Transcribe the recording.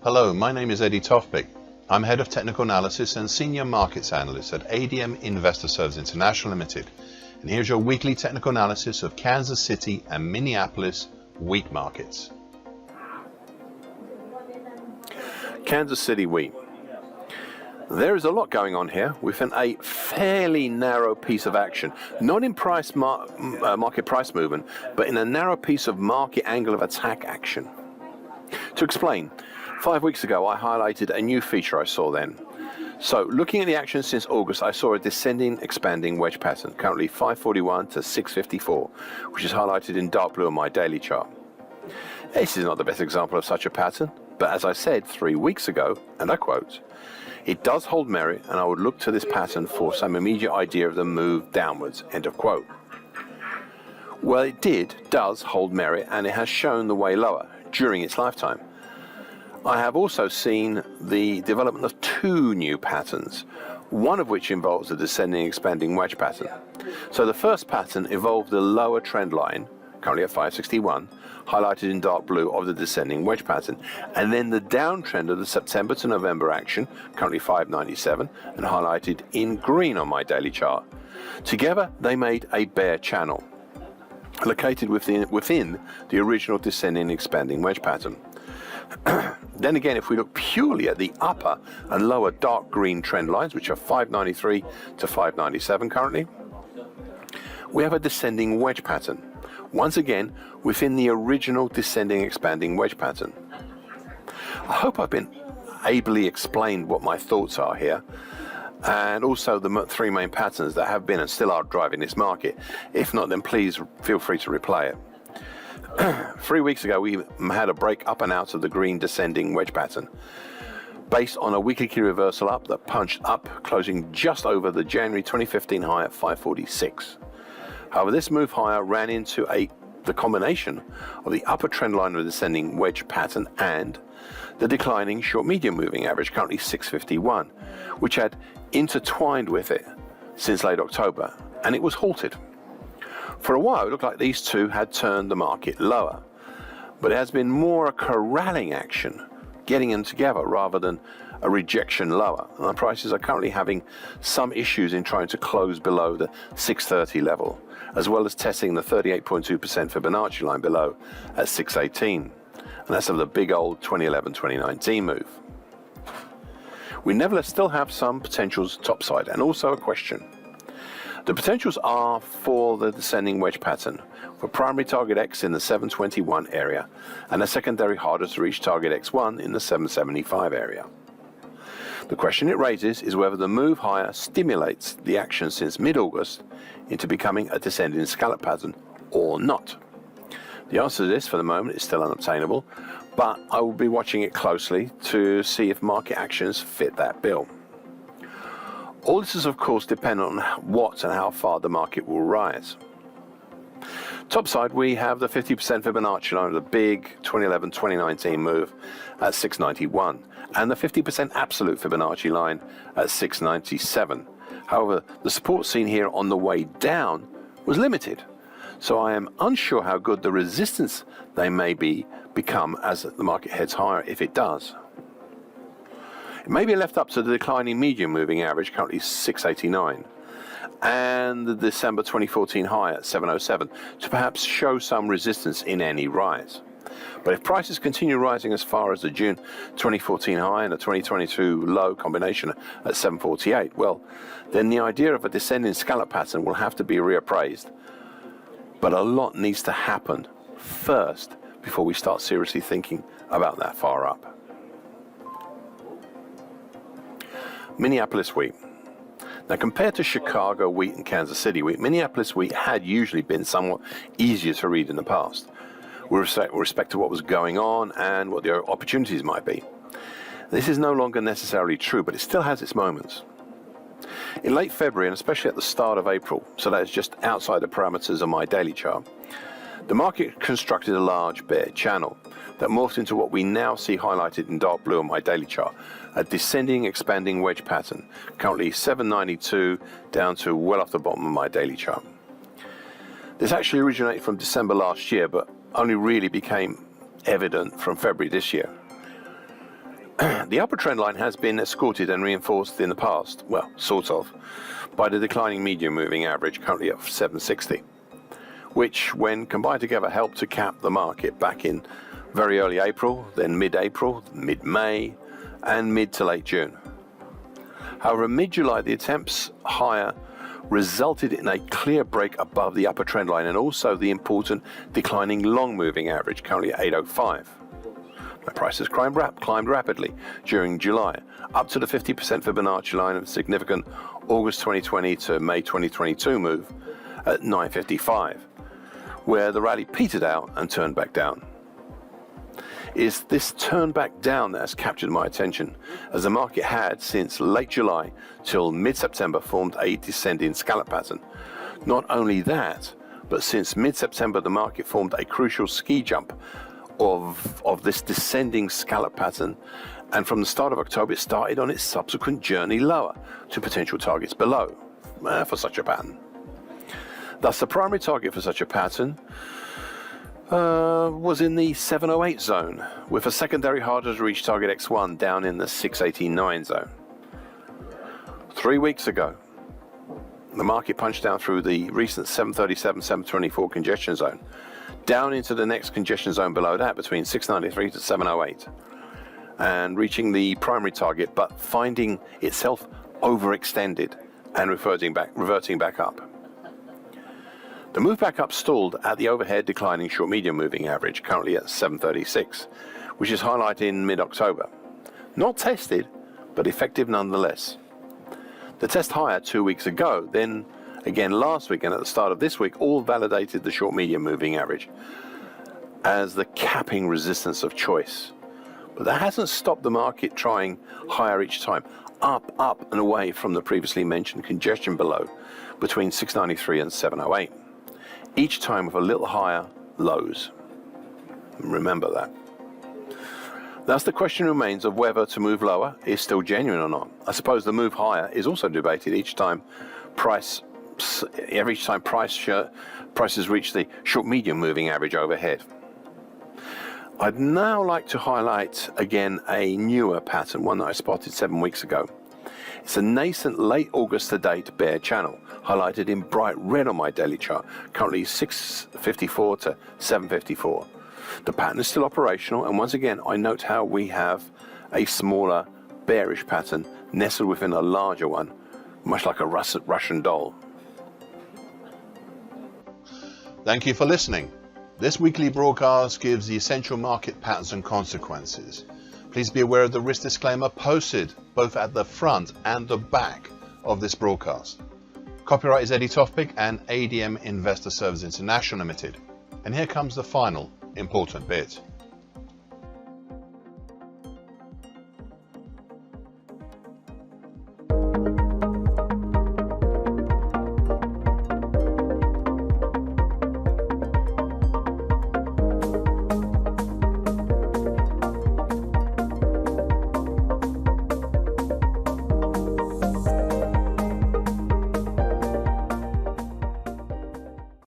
Hello, my name is Eddie Tofpik. I'm Head of Technical Analysis and Senior Markets Analyst at ADM Investor Services International Limited. And here's your weekly technical analysis of Kansas City and Minneapolis wheat markets. Kansas City wheat. There is a lot going on here within a fairly narrow piece of action, not in market price movement, but in a narrow piece of market angle of attack action. To explain, 5 weeks ago I highlighted a new feature I saw then. So looking at the action since August, I saw a descending expanding wedge pattern, currently 541 to 654, which is highlighted in dark blue on my daily chart. This is not the best example of such a pattern, but as I said 3 weeks ago, and I quote, "It does hold merit, and I would look to this pattern for some immediate idea of the move downwards," end of quote. Well, it does hold merit, and it has shown the way lower during its lifetime. I have also seen the development of two new patterns, one of which involves a descending expanding wedge pattern. So the first pattern evolved the lower trend line, currently at 561, highlighted in dark blue of the descending wedge pattern, and then the downtrend of the September to November action, currently 597, and highlighted in green on my daily chart. Together they made a bear channel, located within the original descending expanding wedge pattern. Then again, if we look purely at the upper and lower dark green trend lines, which are 593 to 597 currently, we have a descending wedge pattern, once again within the original descending expanding wedge pattern. I hope I've been ably explained what my thoughts are here, and also the three main patterns that have been and still are driving this market. If not, then please feel free to replay it. 3 weeks ago, we had a break up and out of the green descending wedge pattern, based on a weekly key reversal up that punched up, closing just over the January 2015 high at 546. However, this move higher ran into the combination of the upper trend line of the descending wedge pattern and the declining short-medium moving average, currently 651, which had intertwined with it since late October, and it was halted. For a while, it looked like these two had turned the market lower, but it has been more a corralling action, getting them together rather than a rejection lower. And the prices are currently having some issues in trying to close below the 630 level, as well as testing the 38.2% Fibonacci line below at 618. And that's of the big old 2011-2019 move. We nevertheless still have some potentials topside, and also a question. The potentials are for the descending wedge pattern, for primary target X in the 721 area, and a secondary harder to reach target X1 in the 775 area. The question it raises is whether the move higher stimulates the action since mid-August into becoming a descending scallop pattern or not. The answer to this for the moment is still unobtainable, but I will be watching it closely to see if market actions fit that bill. All this is of course dependent on what and how far the market will rise. Topside, we have the 50% Fibonacci line of the big 2011-2019 move at 691 and the 50% absolute Fibonacci line at 697. However, the support seen here on the way down was limited, so I am unsure how good the resistance they may become as the market heads higher if it does. It may be left up to the declining medium moving average, currently 689, and the December 2014 high at 707 to perhaps show some resistance in any rise. But if prices continue rising as far as the June 2014 high and the 2022 low combination at 748, well, then the idea of a descending scallop pattern will have to be reappraised. But a lot needs to happen first before we start seriously thinking about that far up. Minneapolis wheat. Now, compared to Chicago wheat and Kansas City wheat, Minneapolis wheat had usually been somewhat easier to read in the past, with respect to what was going on and what the opportunities might be. This is no longer necessarily true, but it still has its moments. In late February, and especially at the start of April, so that is just outside the parameters of my daily chart, the market constructed a large bear channel that morphed into what we now see highlighted in dark blue on my daily chart, a descending expanding wedge pattern, currently 792 down to well off the bottom of my daily chart. This actually originated from December last year, but only really became evident from February this year. The upper trend line has been escorted and reinforced in the past, well, sort of, by the declining medium moving average, currently at 760, which, when combined together, helped to cap the market back in very early April, then mid-April, mid-May, and mid to late June. However, mid-July, the attempts higher resulted in a clear break above the upper trend line and also the important declining long moving average, currently at 805. The prices climbed rapidly during July, up to the 50% Fibonacci line of significant August 2020 to May 2022 move at 955, where the rally petered out and turned back down. It's this turn back down that has captured my attention, as the market had, since late July till mid-September, formed a descending scallop pattern. Not only that, but since mid-September the market formed a crucial ski jump of this descending scallop pattern, and from the start of October it started on its subsequent journey lower to potential targets below for such a pattern. Thus, the primary target for such a pattern was in the 708 zone, with a secondary harder to reach target X1 down in the 689 zone. 3 weeks ago, the market punched down through the recent 737, 724 congestion zone, down into the next congestion zone below that, between 693 to 708, and reaching the primary target, but finding itself overextended and reverting back up. The move back up stalled at the overhead declining short-medium moving average, currently at 736, which is highlighted in mid-October. Not tested, but effective nonetheless. The test higher 2 weeks ago, then again last week and at the start of this week, all validated the short-medium moving average as the capping resistance of choice. But that hasn't stopped the market trying higher each time, up and away from the previously mentioned congestion below, between 693 and 708. Each time with a little higher lows. Remember that. Thus, the question remains of whether to move lower is still genuine or not. I suppose the move higher is also debated each time prices reach the short-medium moving average overhead. I'd now like to highlight again a newer pattern, one that I spotted 7 weeks ago. It's a nascent late August to date bear channel, highlighted in bright red on my daily chart, currently 654 to 754. The pattern is still operational, and once again I note how we have a smaller bearish pattern nestled within a larger one, much like a Russian doll. Thank you for listening. This weekly broadcast gives the essential market patterns and consequences. Please be aware of the risk disclaimer posted both at the front and the back of this broadcast. Copyright is Eddie Tofpik and ADM Investor Services International Limited. And here comes the final important bit.